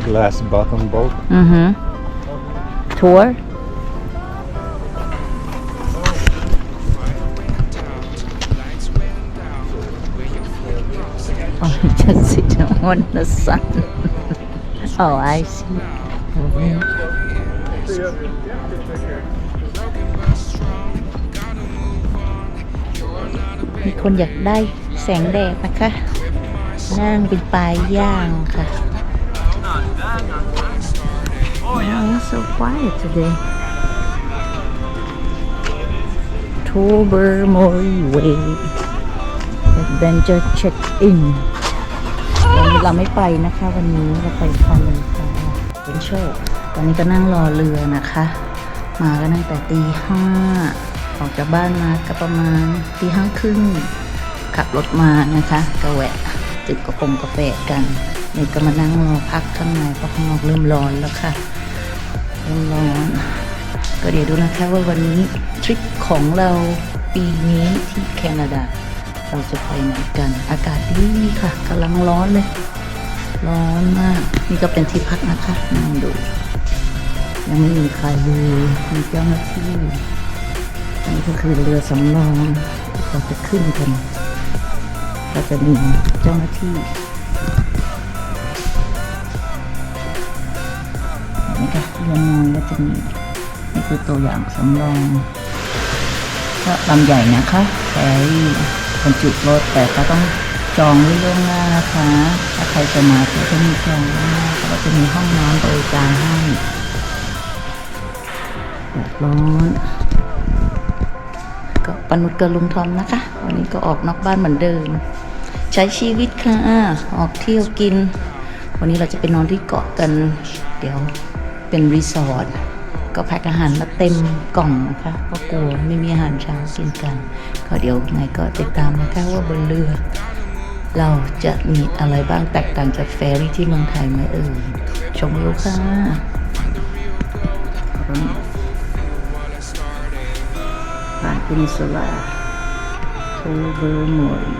glass bottom boat. Tour. Oh, just sit on the sun. Oh, I see. มีคนอยากได้แสงแดดนะคะนั่งเป็นปลายย่างค่ะ Oh, so quiet today. Tobermory Way Adventure Check-in เราไม่ไปนะคะวันนี้เราไปคันเป็นโชคตอนนี้ก็นั่งรอเรือนะคะมาก็ตั้งแต่ตีห้าออกจากบ้านมาก็ประมาณตีห้าครึ่งขับรถมานะคะก็แวะจิบกาแฟกันนี่ก็มานั่งรอพักข้างในเพราะข้างนอกเริ่มร้อนแล้วค่ะเริ่มร้อนก็เดี๋ยวดูนะคะว่าวันนี้ทริปของเราปีนี้ที่แคนาดาเราจะไปไหนกันอากาศดีค่ะกำลังร้อนเลยร้อนมากนี่ก็เป็นที่พักนะคะนั่งดูยังไม่มีใครเลยมีเจ้าหน้าที่อันนี้ก็คือเรือสำรองเราจะขึ้นกันก็จะมีเจ้าหน้าที่นี่ค่ะเรือน้อยก็จะมีนี่คือตัวอย่างสำรองก็ลำใหญ่นะคะแต่บรรจุรถแต่ก็ต้องจองไว้ล่วงหน้านะคะถ้าใครจะมาก็จะมีจองล่วงหน้าก็จะมีห้องน้ำบริการให้ร้อนก็ปนุษย์กับลุงทอมนะคะวันนี้ก็ออกนอกบ้านเหมือนเดิมใช้ชีวิตค่ะออกเที่ยวกินวันนี้เราจะไปนอนที่เกาะกันเดี๋ยวเป็นรีสอร์ทก็แพ็คอาหารมาเต็มกล่องนะคะเพราะกลัวไม่มีอาหารเช้ากินกันก็เดี๋ยวไงก็ติดตามนะคะว่าบนเรือเราจะมีอะไรบ้างแตกต่างจากเฟรรี่ที่เมืองไทยไหมชมวิวค่ะผ่านพินิซูล่าโทเบอร์มอรี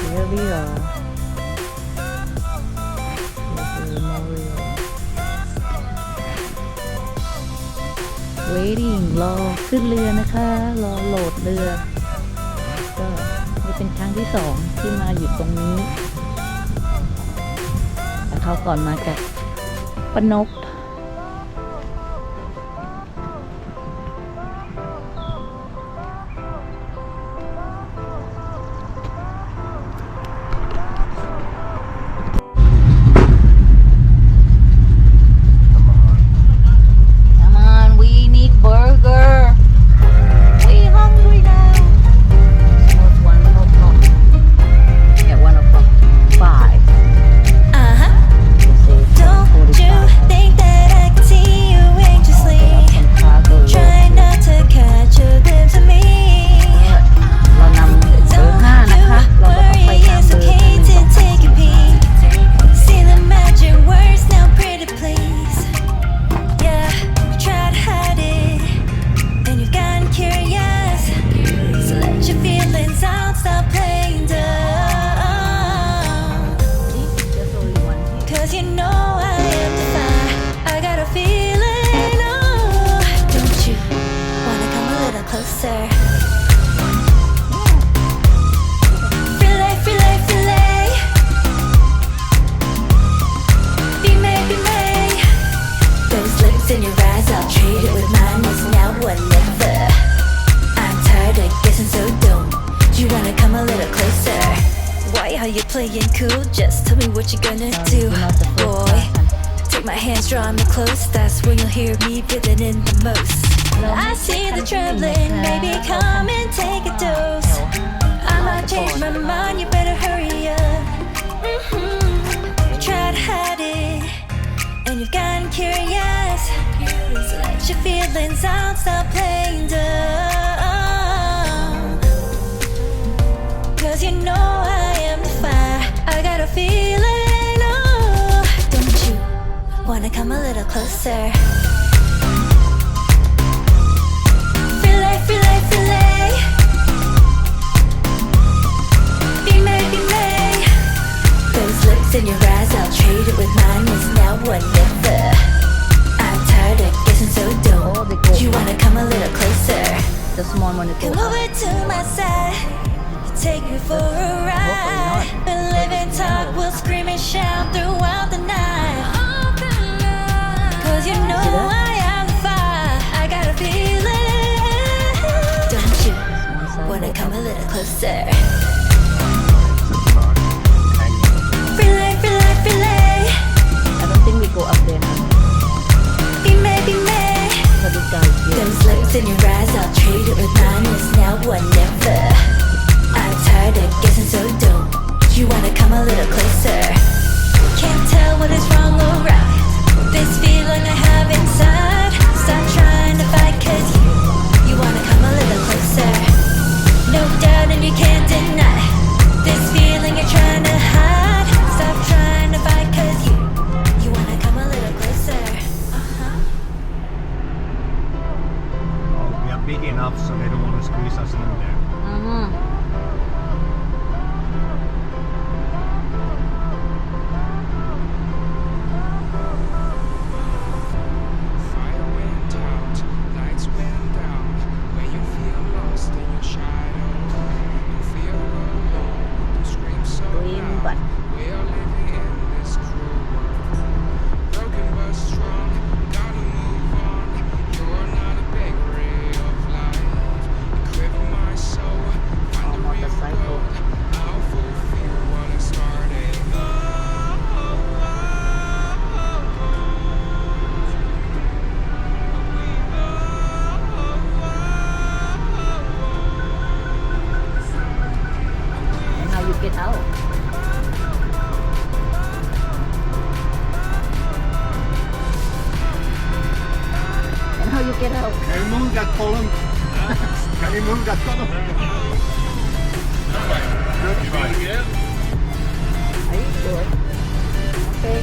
Here we are. Waiting รอขึ้นเรือนะคะรอโหลดเรือก็นี่เป็นครั้งที่2ที่มาอยู่ตรงนี้แต่เขาก่อนมาจากปนกIn your eyes, I'll trade it with mine. It's now or never. I'm tired of guessing, so don't you're playing cool. Just tell me what you're gonna do, boy. Take my hands, draw me close. That's when you'll hear me breathing in the most. I see the trembling, baby, come and take a dose. I might change my mind, you better hurry up. You try to hide it, and you've gotten curious. So let your feelings out, stop playing dumb. Cause you know I am the fire, I got a feeling, oh. Don't you wanna come a little closer? Filet, filet, filet. Be made, be made. Those lips in your eyes, I'll trade it with mine. It's now or never. I'm tired of guessing, so don't you wanna come a little closer? The small one is Come over to my side, take me for a ride. We'll live and talk, we'll scream and shout throughout the night. Cause you know I am fire, I got a feeling. Don't you wanna come a little closer? Filet, filet, filet. I don't think we go up there now. Be made, be made. Those lips in your eyes, I'll trade it with mine. It's now or never. I'm tired of guessing, so don't you wanna come a little closer? Can't tell what is wrong or right. This feeling I have inside. Stop trying to fight, cause you wanna come a little closer. No doubt and you can't deny this feeling you're trying to hide. Stop trying to fight, cause you wanna come a little closer. We are big enough so they don't want to squeeze us in there. Fire went out, lights went down. When you feel lost in your shadow, you feel alone, you scream so loud. We are living in this cruel world, broken but strong, gotta move on. You're not a bakery of life, equip my soul, find the real gold. I'll fulfill what I started. And how you get out? And how you get out? Can you move that column? Can you move that column? Good try. Are you sure? Okay.